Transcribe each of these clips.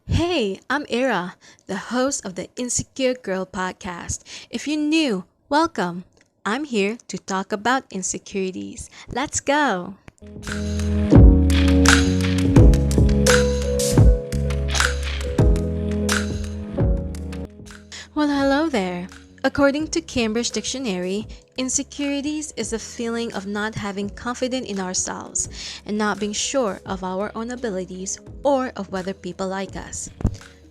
Hey, I'm Ira, the host of the Insecure Girl podcast. If you're new, welcome. I'm here to talk about insecurities. Let's go. Well, hello there. According to Cambridge Dictionary, insecurities is a feeling of not having confidence in ourselves and not being sure of our own abilities or of whether people like us.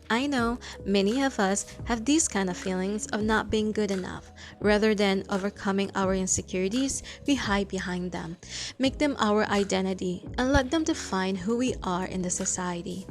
I know many of us have these kind of feelings of not being good enough. Rather than overcoming our insecurities, we hide behind them, make them our identity, and let them define who we are in the society.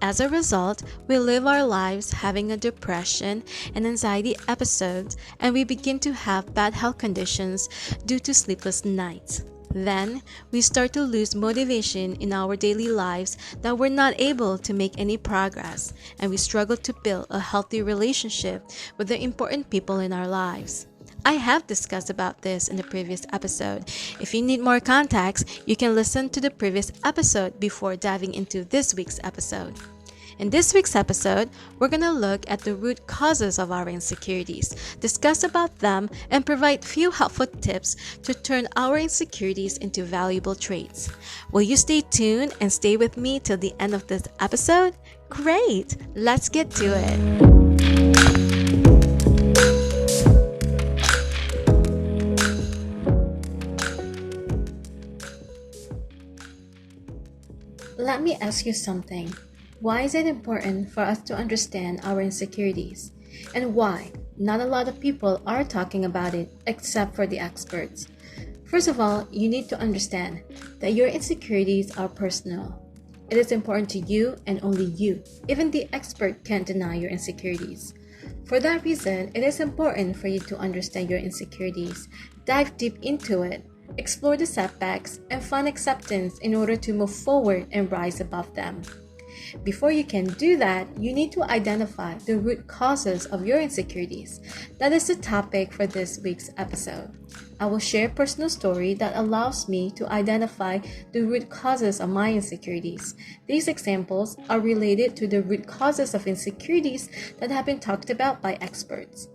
As a result, we live our lives having a depression and anxiety episodes, and we begin to have bad health conditions due to sleepless nights. Then, we start to lose motivation in our daily lives that we're not able to make any progress, and we struggle to build a healthy relationship with the important people in our lives. I have discussed about this in the previous episode. If you need more context, you can listen to the previous episode before diving into this week's episode. In this week's episode, we're going to look at the root causes of our insecurities, discuss about them, and provide few helpful tips to turn our insecurities into valuable traits. Will you stay tuned and stay with me till the end of this episode? Great! Let's get to it. Let me ask you something. Why is it important for us to understand our insecurities? And why not a lot of people are talking about it except for the experts? First of all, you need to understand that your insecurities are personal. It is important to you and only you. Even the expert can't deny your insecurities. For that reason, it is important for you to understand your insecurities, dive deep into it, explore the setbacks, and find acceptance in order to move forward and rise above them. Before you can do that, you need to identify the root causes of your insecurities. That is the topic for this week's episode. I will share a personal story that allows me to identify the root causes of my insecurities. These examples are related to the root causes of insecurities that have been talked about by experts.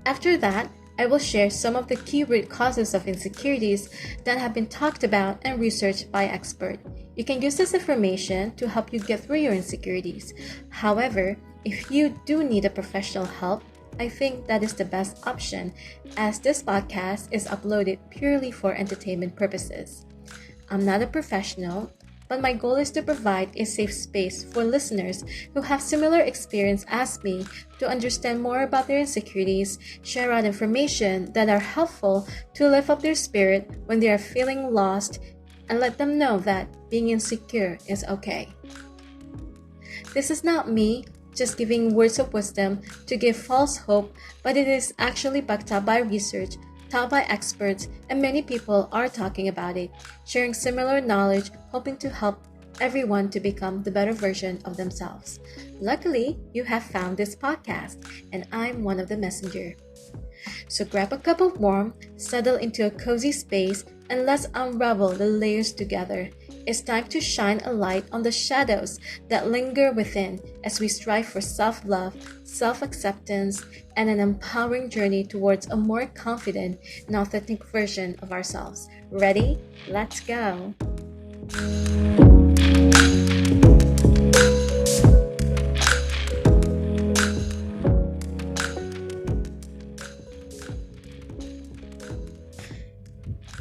After that, I will share some of the key root causes of insecurities that have been talked about and researched by experts. You can use this information to help you get through your insecurities. However, if you do need a professional help, I think that is the best option, as this podcast is uploaded purely for entertainment purposes. I'm not a professional, but my goal is to provide a safe space for listeners who have similar experience as me to understand more about their insecurities, share out information that are helpful to lift up their spirit when they are feeling lost, and let them know that being insecure is okay. This is not me just giving words of wisdom to give false hope, but it is actually backed up by research, taught by experts, and many people are talking about it, sharing similar knowledge, hoping to help everyone to become the better version of themselves. Luckily, you have found this podcast, and I'm one of the messenger. So grab a cup of warmth, settle into a cozy space, and let's unravel the layers together. It's time to shine a light on the shadows that linger within as we strive for self-love, self-acceptance, and an empowering journey towards a more confident and authentic version of ourselves. Ready? Let's go!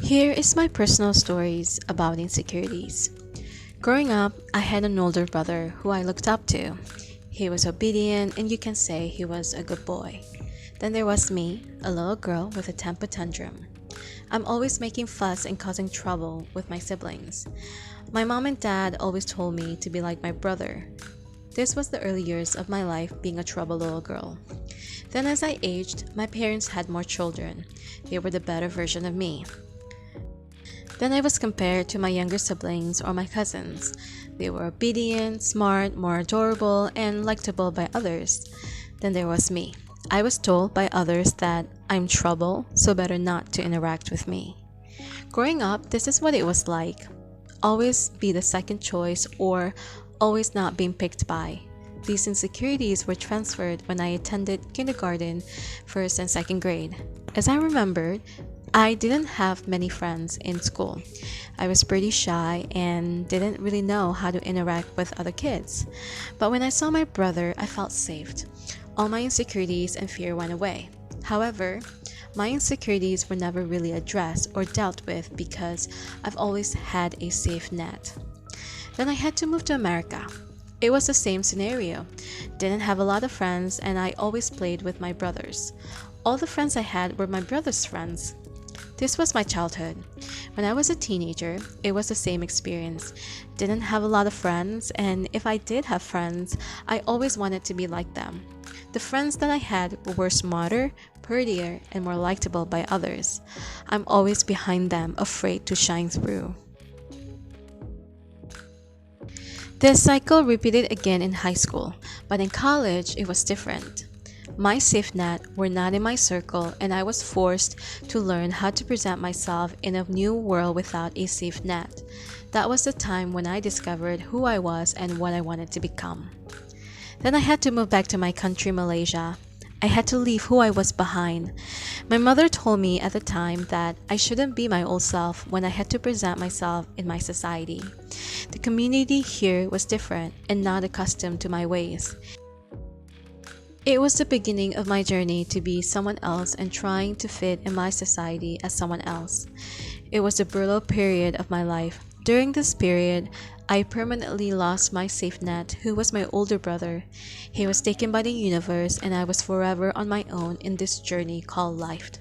Here is my personal stories about insecurities. Growing up, I had an older brother who I looked up to. He was obedient and you can say he was a good boy. Then there was me, a little girl with a temper tantrum. I'm always making fuss and causing trouble with my siblings. My mom and dad always told me to be like my brother. This was the early years of my life being a troubled little girl. Then as I aged, my parents had more children. They were the better version of me. Then I was compared to my younger siblings or my cousins. They were obedient, smart, more adorable, and likable by others. Then there was me. I was told by others that I'm trouble, so better not to interact with me. Growing up, this is what it was like. Always be the second choice or always not being picked by. These insecurities were transferred when I attended kindergarten, first and second grade. As I remembered, I didn't have many friends in school. I was pretty shy and didn't really know how to interact with other kids. But when I saw my brother, I felt safe. All my insecurities and fear went away. However, my insecurities were never really addressed or dealt with because I've always had a safe net. Then I had to move to America. It was the same scenario. Didn't have a lot of friends and I always played with my brothers. All the friends I had were my brother's friends. This was my childhood. When I was a teenager, it was the same experience. Didn't have a lot of friends, and if I did have friends, I always wanted to be like them. The friends that I had were smarter, prettier, and more likable by others. I'm always behind them, afraid to shine through. This cycle repeated again in high school, but in college it was different. My safe net were not in my circle and I was forced to learn how to present myself in a new world without a safe net. That was the time when I discovered who I was and what I wanted to become. Then I had to move back to my country, Malaysia. I had to leave who I was behind. My mother told me at the time that I shouldn't be my old self when I had to present myself in my society. The community here was different and not accustomed to my ways. It was the beginning of my journey to be someone else and trying to fit in my society as someone else. It was a brutal period of my life. During this period, I permanently lost my safe net, who was my older brother. He was taken by the universe and I was forever on my own in this journey called life.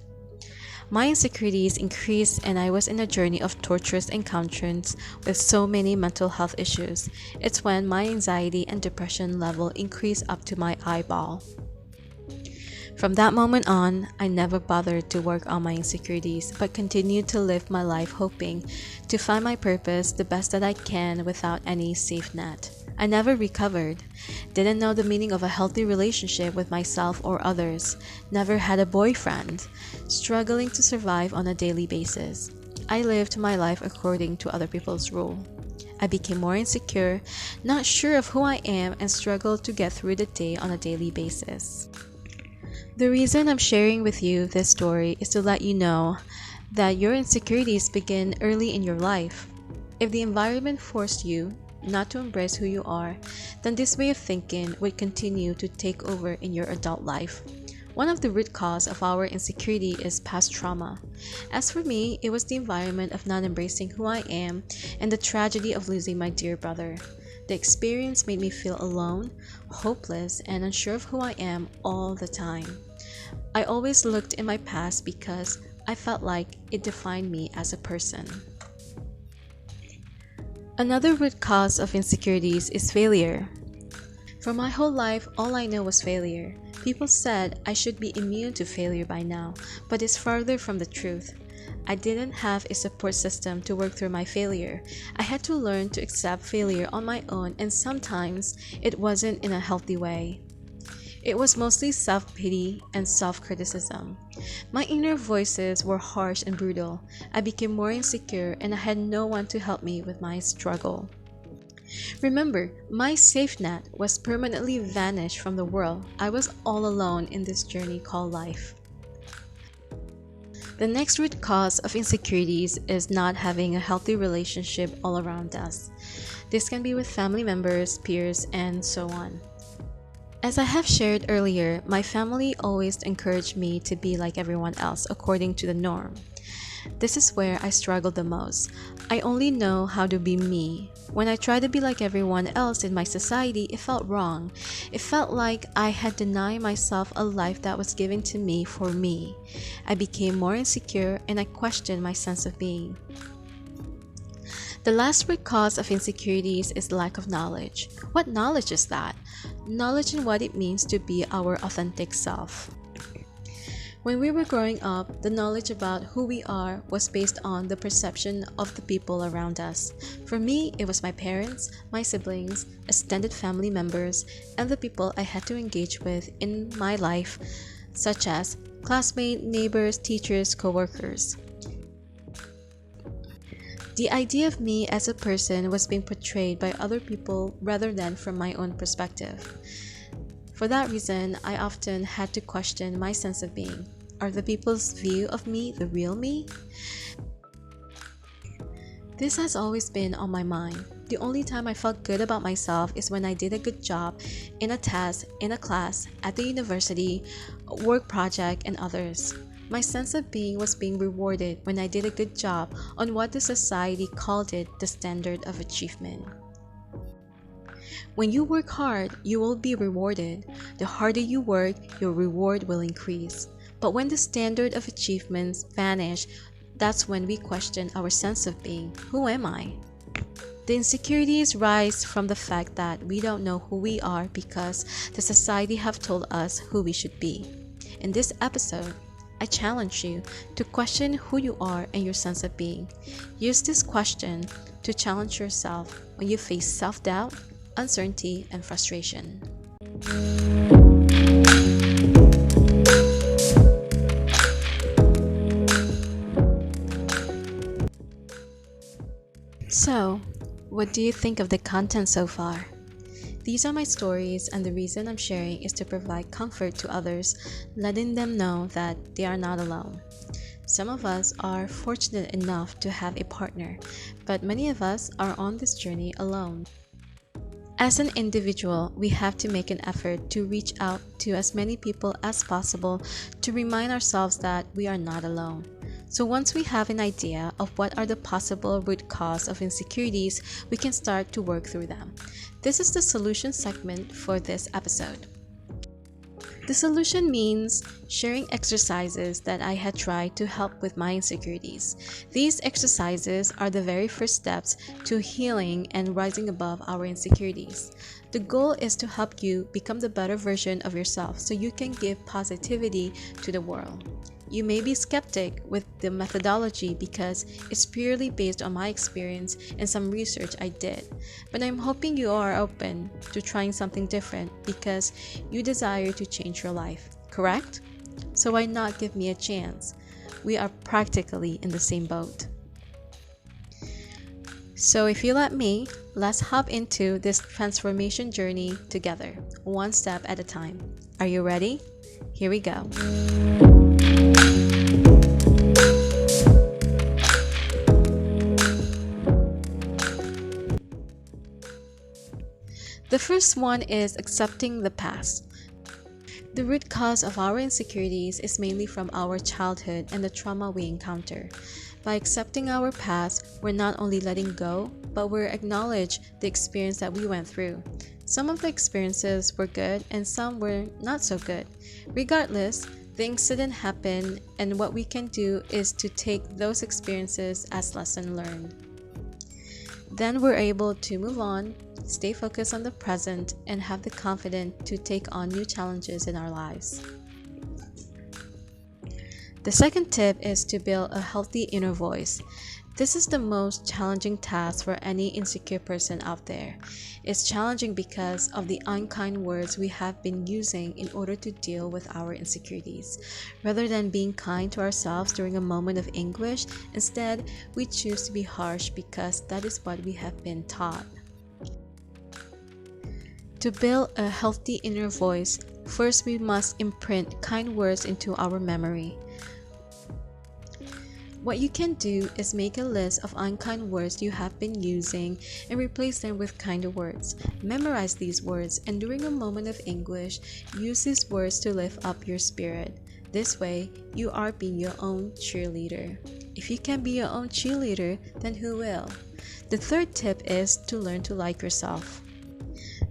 My insecurities increased and I was in a journey of torturous encounters with so many mental health issues. It's when my anxiety and depression level increased up to my eyeball. From that moment on, I never bothered to work on my insecurities but continued to live my life hoping to find my purpose the best that I can without any safe net. I never recovered, didn't know the meaning of a healthy relationship with myself or others, never had a boyfriend, struggling to survive on a daily basis. I lived my life according to other people's rule. I became more insecure, not sure of who I am, and struggled to get through the day on a daily basis. The reason I'm sharing with you this story is to let you know that your insecurities begin early in your life. If the environment forced you not to embrace who you are, then this way of thinking would continue to take over in your adult life. One of the root cause of our insecurity is past trauma. As for me, it was the environment of not embracing who I am and the tragedy of losing my dear brother. The experience made me feel alone, hopeless, and unsure of who I am all the time. I always looked in my past because I felt like it defined me as a person. Another root cause of insecurities is failure. For my whole life, all I know was failure. People said I should be immune to failure by now, but it's farther from the truth. I didn't have a support system to work through my failure. I had to learn to accept failure on my own, and sometimes it wasn't in a healthy way. It was mostly self-pity and self-criticism. My inner voices were harsh and brutal. I became more insecure and I had no one to help me with my struggle. Remember, my safe net was permanently vanished from the world. I was all alone in this journey called life. The next root cause of insecurities is not having a healthy relationship all around us. This can be with family members, peers, and so on. As I have shared earlier, my family always encouraged me to be like everyone else according to the norm. This is where I struggled the most. I only know how to be me. When I tried to be like everyone else in my society, it felt wrong. It felt like I had denied myself a life that was given to me for me. I became more insecure and I questioned my sense of being. The last root cause of insecurities is lack of knowledge. What knowledge is that? Knowledge in what it means to be our authentic self. When we were growing up, the knowledge about who we are was based on the perception of the people around us. For me, it was my parents, my siblings, extended family members, and the people I had to engage with in my life, such as classmates, neighbors, teachers, co-workers. The idea of me as a person was being portrayed by other people rather than from my own perspective. For that reason, I often had to question my sense of being. Are the people's view of me the real me? This has always been on my mind. The only time I felt good about myself is when I did a good job in a test, in a class, at the university, a work project, and others. My sense of being was being rewarded when I did a good job on what the society called it the standard of achievement. When you work hard, you will be rewarded. The harder you work, your reward will increase. But when the standard of achievements vanish, that's when we question our sense of being. Who am I? The insecurities rise from the fact that we don't know who we are because the society have told us who we should be. In this episode, I challenge you to question who you are and your sense of being. Use this question to challenge yourself when you face self-doubt, uncertainty, and frustration. So, what do you think of the content so far? These are my stories, and the reason I'm sharing is to provide comfort to others, letting them know that they are not alone. Some of us are fortunate enough to have a partner, but many of us are on this journey alone. As an individual, we have to make an effort to reach out to as many people as possible to remind ourselves that we are not alone. So once we have an idea of what are the possible root cause of insecurities, we can start to work through them. This is the solution segment for this episode. The solution means sharing exercises that I had tried to help with my insecurities. These exercises are the very first steps to healing and rising above our insecurities. The goal is to help you become the better version of yourself so you can give positivity to the world. You may be skeptic with the methodology because it's purely based on my experience and some research I did, but I'm hoping you are open to trying something different because you desire to change your life, correct? So why not give me a chance? We are practically in the same boat. So if you let me, let's hop into this transformation journey together, one step at a time. Are you ready? Here we go. The first one is accepting the past. The root cause of our insecurities is mainly from our childhood and the trauma we encounter. By accepting our past, we're not only letting go, but we're acknowledge the experience that we went through. Some of the experiences were good and some were not so good. Regardless, the incident happened, and what we can do is to take those experiences as lesson learned. Then we're able to move on, stay focused on the present, and have the confidence to take on new challenges in our lives. The second tip is to build a healthy inner voice. This is the most challenging task for any insecure person out there. It's challenging because of the unkind words we have been using in order to deal with our insecurities. Rather than being kind to ourselves during a moment of anguish, instead, we choose to be harsh because that is what we have been taught. To build a healthy inner voice, first we must imprint kind words into our memory. What you can do is make a list of unkind words you have been using and replace them with kinder words. Memorize these words, and during a moment of anguish, use these words to lift up your spirit. This way, you are being your own cheerleader. If you can be your own cheerleader, then who will? The third tip is to learn to like yourself.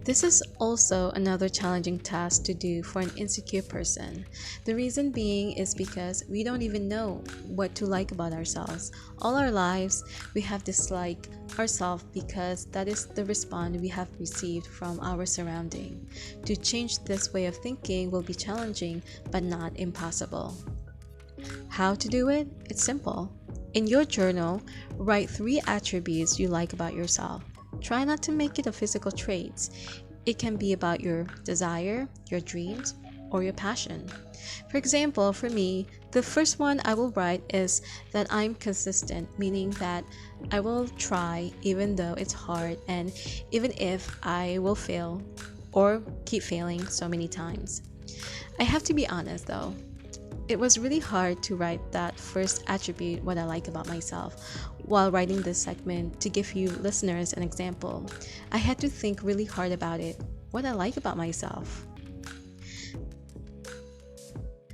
This is also another challenging task to do for an insecure person. The reason being is because we don't even know what to like about ourselves. All our lives, we have disliked ourselves because that is the response we have received from our surrounding. To change this way of thinking will be challenging, but not impossible. How to do it? It's simple. In your journal, write 3 attributes you like about yourself. Try not to make it a physical traits. It can be about your desire, your dreams, or your passion. For example, for me, The first one I will write is that I'm consistent, meaning that I will try even though it's hard and even if I will fail or keep failing so many times. I have to be honest though. It was really hard to write that first attribute, what I like about myself, while writing this segment to give you listeners an example. I had to think really hard about it, what I like about myself.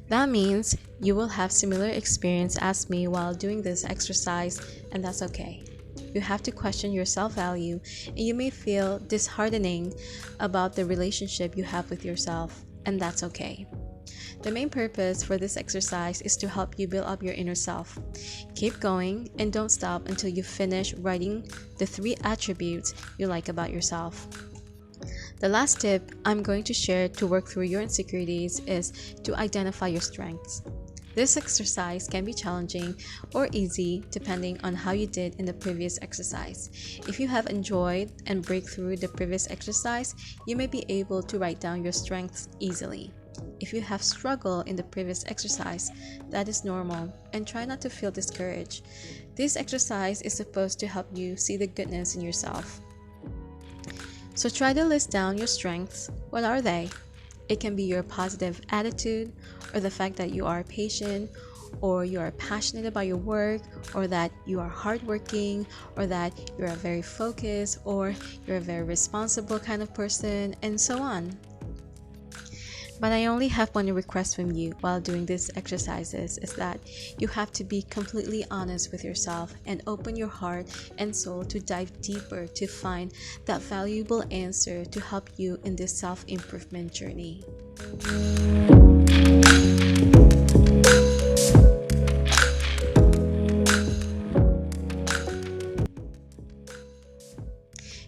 That means you will have similar experience as me while doing this exercise, and that's okay. You have to question your self-value, and you may feel disheartening about the relationship you have with yourself, and that's okay. The main purpose for this exercise is to help you build up your inner self. Keep going and don't stop until you finish writing the 3 attributes you like about yourself. The last tip I'm going to share to work through your insecurities is to identify your strengths. This exercise can be challenging or easy depending on how you did in the previous exercise. If you have enjoyed and break through the previous exercise, you may be able to write down your strengths easily. If you have struggled in the previous exercise, that is normal, and try not to feel discouraged. This exercise is supposed to help you see the goodness in yourself. So try to list down your strengths. What are they? It can be your positive attitude, or the fact that you are patient, or you are passionate about your work, or that you are hardworking, or that you're very focused, or you're a very responsible kind of person, and so on. But I only have one request from you while doing these exercises is that you have to be completely honest with yourself and open your heart and soul to dive deeper to find that valuable answer to help you in this self-improvement journey.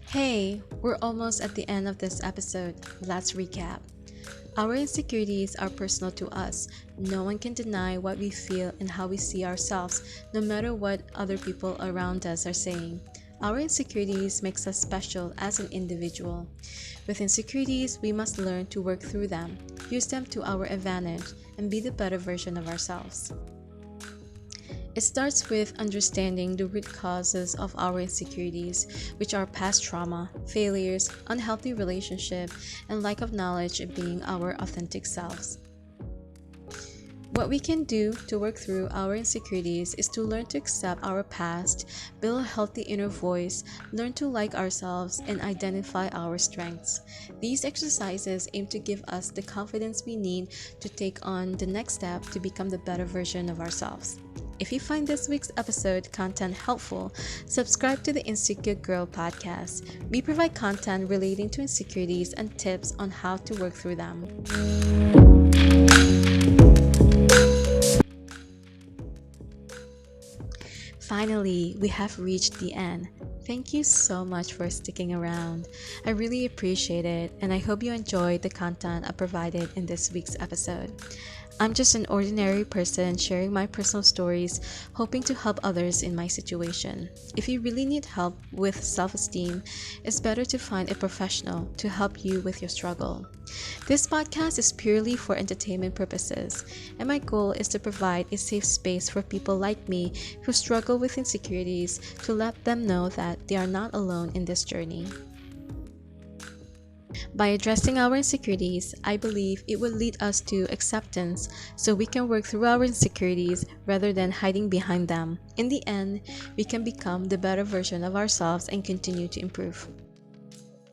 Hey, we're almost at the end of this episode. Let's recap. Our insecurities are personal to us. No one can deny what we feel and how we see ourselves, no matter what other people around us are saying. Our insecurities makes us special as an individual. With insecurities, we must learn to work through them, use them to our advantage, and be the better version of ourselves. It starts with understanding the root causes of our insecurities, which are past trauma, failures, unhealthy relationship, and lack of knowledge of being our authentic selves. What we can do to work through our insecurities is to learn to accept our past, build a healthy inner voice, learn to like ourselves, and identify our strengths. These exercises aim to give us the confidence we need to take on the next step to become the better version of ourselves. If you find this week's episode content helpful, subscribe to the Insecure Girl podcast. We provide content relating to insecurities and tips on how to work through them. Finally, we have reached the end. Thank you so much for sticking around. I really appreciate it, and I hope you enjoyed the content I provided in this week's episode. I'm just an ordinary person sharing my personal stories, hoping to help others in my situation. If you really need help with self-esteem, it's better to find a professional to help you with your struggle. This podcast is purely for entertainment purposes, and my goal is to provide a safe space for people like me who struggle with insecurities to let them know that they are not alone in this journey. By addressing our insecurities, I believe it will lead us to acceptance so we can work through our insecurities rather than hiding behind them. In the end, we can become the better version of ourselves and continue to improve.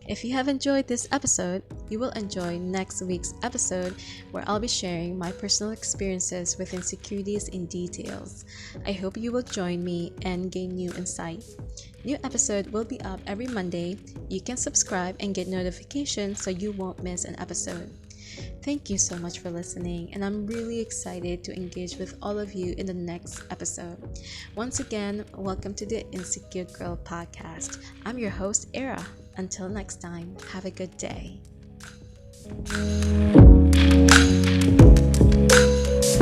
If you have enjoyed this episode, you will enjoy next week's episode where I'll be sharing my personal experiences with insecurities in details. I hope you will join me and gain new insight. New episode will be up every Monday. You can subscribe and get notifications so you won't miss an episode. Thank you so much for listening, and I'm really excited to engage with all of you in the next episode. Once again, welcome to the Insecure Girl podcast. I'm your host, Era. Until next time, have a good day.